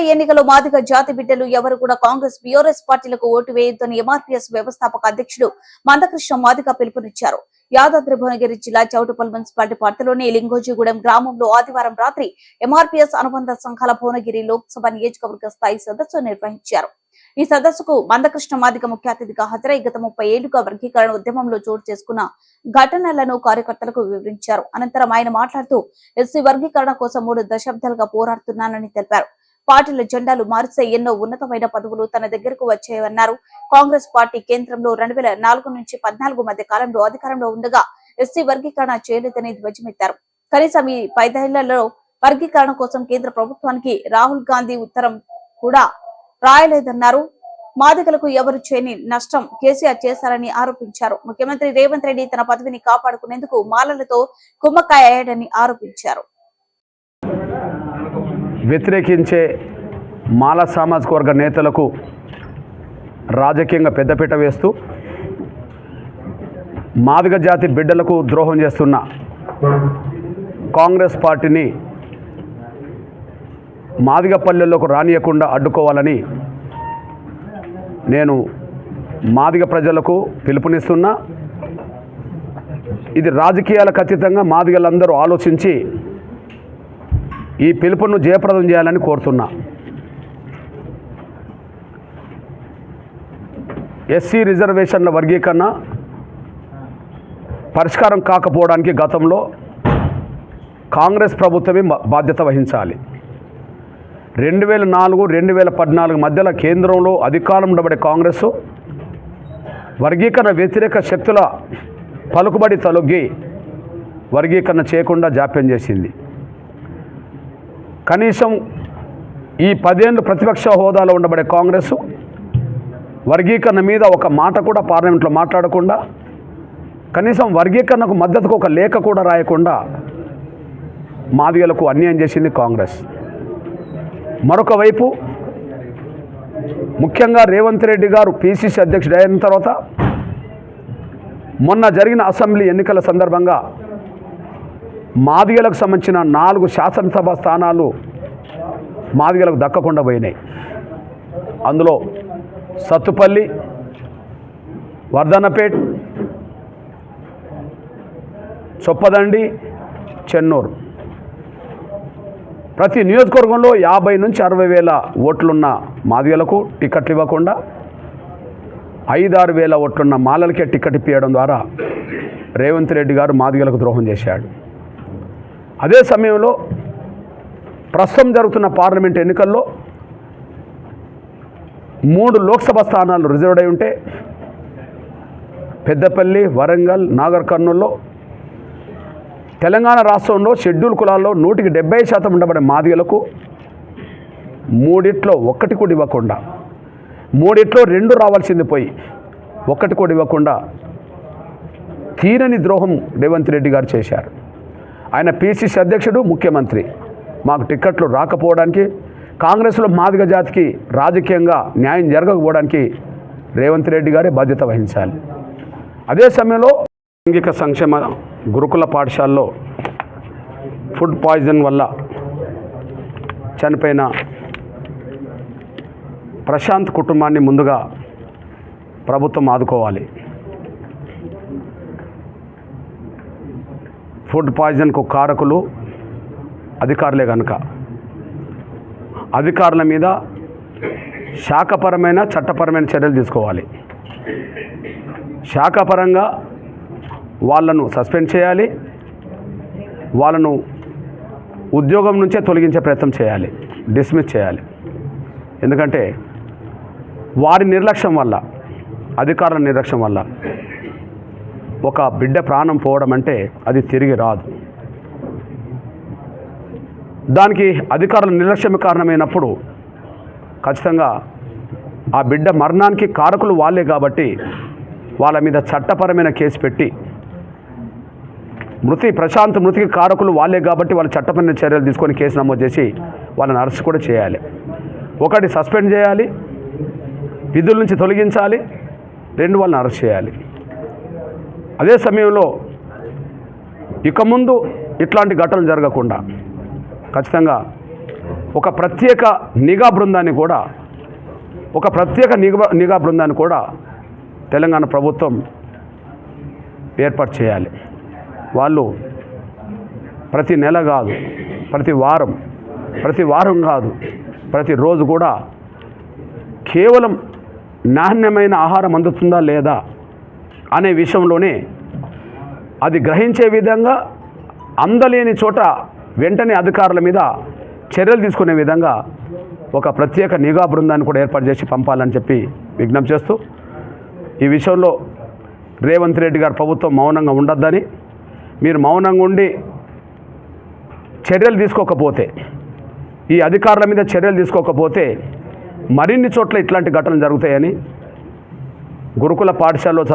రాబోయే ఎన్నికల్లో మాదిగ జాతి బిడ్డలు ఎవరు కూడా కాంగ్రెస్ బీఆర్ఎస్ పార్టీలకు ఓటు వేయొద్దని ఎంఆర్పీఎస్ వ్యవస్థాపక అధ్యక్షుడు మందకృష్ణ మాదిగ పిలుపునిచ్చారు. యాదాద్రి భువనగిరి జిల్లా చౌటుప్పల్ మున్సిపాలిటీ పరిధిలోని లింగోజిగూడెం గ్రామంలో ఆదివారం రాత్రి ఎంఆర్పీఎస్ అనుబంధ సంఘాల భువనగిరి లోక్సభ నియోజకవర్గ స్థాయి సదస్సు నిర్వహించారు. ఈ సదస్సుకు మందకృష్ణ మాదిగ ముఖ్య అతిథిగా హాజరై గత 30 ఏళ్లుగా వర్గీకరణ ఉద్యమంలో చోటు చేసుకున్న ఘటనలను కార్యకర్తలకు వివరించారు. అనంతరం ఆయన మాట్లాడుతూ ఎస్సీ వర్గీకరణ కోసం 3 దశాబ్దాలుగా పోరాడుతున్నానని తెలిపారు. పార్టీల జెండాలు మారిస్తే ఎన్నో ఉన్నతమైన పదవులు తన దగ్గరకు వచ్చాయన్నారు. కాంగ్రెస్ పార్టీ కేంద్రంలో 2004 నుంచి 14 మధ్య కాలంలో అధికారంలో ఉండగా ఎస్సీ వర్గీకరణ చేయలేదని ధ్వజమెత్తారు. కనీసం ఈ 10 ఏళ్లలో వర్గీకరణ కోసం కేంద్ర ప్రభుత్వానికి రాహుల్ గాంధీ ఉత్తరం కూడా రాయలేదన్నారు. మాదిగలకు ఎవరు చేయని నష్టం కేసీఆర్ చేశారని ఆరోపించారు. ముఖ్యమంత్రి రేవంత్ రెడ్డి తన పదవిని కాపాడుకునేందుకు మాలలతో కుమ్మక్కాయ అయ్యాడని ఆరోపించారు. వ్యతిరేకించే మాల సామాజిక వర్గ నేతలకు రాజకీయంగా పెద్దపీట వేస్తూ మాదిగ జాతి బిడ్డలకు ద్రోహం చేస్తున్న కాంగ్రెస్ పార్టీని మాదిగ పల్లెల్లోకి రానియకుండా అడ్డుకోవాలని నేను మాదిగ ప్రజలకు పిలుపునిస్తున్నా. ఇది రాజకీయాలకు అతీతంగా మాదిగలందరూ ఆలోచించి ఈ పిలుపును జయప్రదం చేయాలని కోరుతున్నా. ఎస్సీ రిజర్వేషన్ల వర్గీకరణ పరిష్కారం కాకపోవడానికి గతంలో కాంగ్రెస్ ప్రభుత్వమే బాధ్యత వహించాలి. 2004-2014 మధ్యలో కేంద్రంలో అధికారం ఉండబడే కాంగ్రెస్ వర్గీకరణ వ్యతిరేక శక్తుల పలుకుబడి తొలగి వర్గీకరణ చేయకుండా జాప్యం చేసింది. కనీసం ఈ 10 ఏళ్ళు ప్రతిపక్ష హోదాలో ఉండబడే కాంగ్రెస్ వర్గీకరణ మీద ఒక మాట కూడా పార్లమెంట్లో మాట్లాడకుండా, కనీసం వర్గీకరణకు మద్దతుకు ఒక లేఖ కూడా రాయకుండా మాదిగలకు అన్యాయం చేసింది కాంగ్రెస్. మరొక వైపు ముఖ్యంగా రేవంత్ రెడ్డి గారు పిసిసి అధ్యక్షుడు అయిన తర్వాత మొన్న జరిగిన అసెంబ్లీ ఎన్నికల సందర్భంగా మాదిగలకు సంబంధించిన 4 శాసనసభ స్థానాలు మాదిగలకు దక్కకుండా పోయినాయి. అందులో సత్తుపల్లి, వర్ధన్నపేట్, చొప్పదండి, చెన్నూరు. ప్రతి నియోజకవర్గంలో 50 నుంచి 60 వేల ఓట్లున్న మాదిగలకు టికెట్లు ఇవ్వకుండా 5-6 వేల ఓట్లున్న మాలలకే టికెట్ ఇప్పించడం ద్వారా రేవంత్ రెడ్డి గారు మాదిగలకు ద్రోహం చేశాడు. అదే సమయంలో ప్రస్తుతం జరుగుతున్న పార్లమెంట్ ఎన్నికల్లో 3 లోక్సభ స్థానాలు రిజర్వ్ అయి ఉంటే పెద్దపల్లి, వరంగల్, నాగర్ కర్నూల్లో తెలంగాణ రాష్ట్రంలో షెడ్యూల్ కులాల్లో 170% ఉండబడే మాదిగలకు 3 1 కూడా ఇవ్వకుండా, 3 2 రావాల్సింది పోయి 1 కూడా ఇవ్వకుండా తీరని ద్రోహం రేవంత్ రెడ్డి గారు చేశారు. ఆయన పిసిసి అధ్యక్షుడు, ముఖ్యమంత్రి. మాకు టికెట్లు రాకపోవడానికి, కాంగ్రెస్లో మాదిగ జాతికి రాజకీయంగా న్యాయం జరగకపోవడానికి రేవంత్ రెడ్డి గారే బాధ్యత వహించాలి. అదే సమయంలో సాంఘిక సంక్షేమ గురుకుల పాఠశాలలో ఫుడ్ పాయిజన్ వల్ల చనిపోయిన ప్రశాంత్ కుటుంబాన్ని ముందుగా ప్రభుత్వం ఆదుకోవాలి. ఫుడ్ పాయిజన్కు కారకులు అధికారులే కనుక అధికారుల మీద శాఖపరమైన చట్టపరమైన చర్యలు తీసుకోవాలి. శాఖపరంగా వాళ్ళను సస్పెండ్ చేయాలి, వాళ్ళను ఉద్యోగం నుంచే తొలగించే ప్రయత్నం చేయాలి, డిస్మిస్ చేయాలి. ఎందుకంటే వారి నిర్లక్ష్యం వల్ల, అధికారుల నిర్లక్ష్యం వల్ల ఒక బిడ్డ ప్రాణం పోవడం అంటే అది తిరిగి రాదు. దానికి అధికారుల నిర్లక్ష్యం కారణమైనప్పుడు ఖచ్చితంగా ఆ బిడ్డ మరణానికి కారకులు వాళ్ళే కాబట్టి వాళ్ళ మీద చట్టపరమైన కేసు పెట్టి, ప్రశాంత్ మృతికి కారకులు వాళ్ళే కాబట్టి వాళ్ళ చట్టపరమైన చర్యలు తీసుకొని కేసు నమోదు చేసి వాళ్ళని అరెస్ట్ కూడా చేయాలి. 1 సస్పెండ్ చేయాలి, విధుల నుంచి తొలగించాలి, 2 వాళ్ళని అరెస్ట్ చేయాలి. అదే సమయంలో ఇక ముందు ఇట్లాంటి ఘటనలు జరగకుండా ఖచ్చితంగా ఒక ప్రత్యేక నిఘా బృందాన్ని కూడా తెలంగాణ ప్రభుత్వం ఏర్పాటు చేయాలి. వాళ్ళు ప్రతి నెల కాదు, ప్రతి వారం కాదు, ప్రతిరోజు కూడా కేవలం నాణ్యమైన ఆహారం అందుతుందా లేదా అనే విషయంలోనే అది గ్రహించే విధంగా, అందలేని చోట వెంటనే అధికారుల మీద చర్యలు తీసుకునే విధంగా ఒక ప్రత్యేక నిఘా బృందాన్ని కూడా ఏర్పాటు చేసి పంపాలని చెప్పి విజ్ఞప్తి చేస్తూ, ఈ విషయంలో రేవంత్ రెడ్డి గారు ప్రభుత్వం మౌనంగా ఉండొద్దని, మీరు మౌనంగా ఉండి చర్యలు తీసుకోకపోతే, ఈ అధికారుల మీద చర్యలు తీసుకోకపోతే మరిన్ని చోట్ల ఇట్లాంటి ఘటనలు జరుగుతాయని గురుకుల పాఠశాలలో